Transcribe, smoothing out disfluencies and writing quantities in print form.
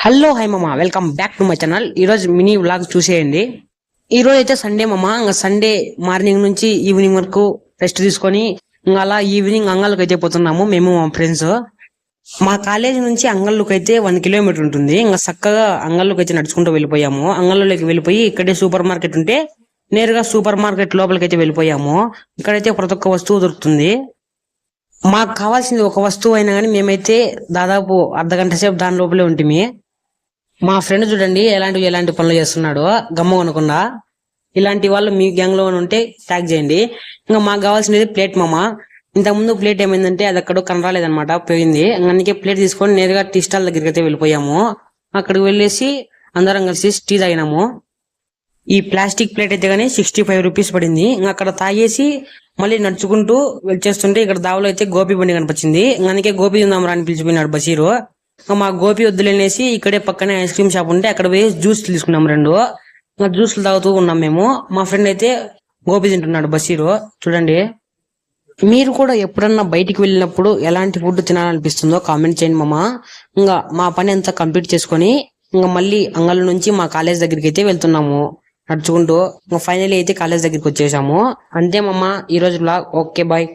Hello hi మామ, welcome back to my channel. ఈరోజు mini vlog చూసేయండి. ఈ రోజు అయితే సండే మామ. ఇంకా సండే మార్నింగ్ నుంచి ఈవినింగ్ వరకు రెస్ట్ తీసుకొని ఇంకా అలా ఈవినింగ్ అంగళ్ళకి అయితే పోతున్నాము మేము మా ఫ్రెండ్స్. మా కాలేజ్ నుంచి అంగళ్ళకి అయితే 1 కిలోమీటర్ ఉంటుంది. ఇంకా చక్కగా అంగళ్ళకి అయితే నడుచుకుంటూ వెళ్ళిపోయాము. అంగళ్ళలోకి వెళ్ళిపోయి ఇక్కడే సూపర్ మార్కెట్ ఉంటే నేరుగా సూపర్ మార్కెట్ లోపలికి అయితే వెళ్ళిపోయాము. ఇక్కడైతే ప్రతి ఒక్క వస్తువు దొరుకుతుంది. మాకు కావాల్సింది ఒక వస్తువు అయినా కానీ మేమైతే దాదాపు అర్ధగంట సేపు దాని లోపలే ఉంటుంది. మా ఫ్రెండ్ చూడండి ఎలాంటి పనులు చేస్తున్నాడు గమ్మ కొనకుండా. ఇలాంటి వాళ్ళు మీ గ్యాంగ్ లో ఉంటే ట్యాగ్ చేయండి. ఇంకా మాకు కావాల్సినది ప్లేట్ మామ. ఇంతకుముందు ప్లేట్ ఏమైందంటే అది అక్కడ కనరాలేదనమాట, పోయింది. అందుకే ప్లేట్ తీసుకొని నేరుగా టీ స్టాల్ దగ్గరికి అయితే వెళ్ళిపోయాము. అక్కడికి వెళ్ళేసి అందరం కలిసి టీ తాగినాము. ఈ ప్లాస్టిక్ ప్లేట్ అయితే గానీ 65 రూపీస్ పడింది. ఇంకా అక్కడ తాగేసి మళ్ళీ నడుచుకుంటూ వచ్చేస్తుంటే ఇక్కడ దావలో అయితే గోపి బండి కనిపించింది. అందుకే గోపి తిందాం రా అని పిలిచిపోయినాడు బషీరు. మా గోపి వద్దులేనేసి ఇక్కడే పక్కనే ఐస్ క్రీమ్ షాప్ ఉంటే అక్కడ పోయి జ్యూస్ తీసుకున్నాం 2. జ్యూస్లు తాగుతూ ఉన్నాం మేము. మా ఫ్రెండ్ అయితే గోపి తింటున్నాడు బషీరు. చూడండి, మీరు కూడా ఎప్పుడన్నా బయటికి వెళ్ళినప్పుడు ఎలాంటి ఫుడ్ తినాలనిపిస్తుందో కామెంట్ చేయండి మామ. ఇంకా మా పని అంతా కంప్లీట్ చేసుకొని ఇంకా మళ్ళీ అంగళ్ళ నుంచి మా కాలేజ్ దగ్గరికి అయితే వెళ్తున్నాము నడుచుకుంటూ. ఫైనల్ అయితే కాలేజ్ దగ్గరికి వచ్చేసాము. అంతే మామ ఈ రోజు బ్లాగ్. Okay bye.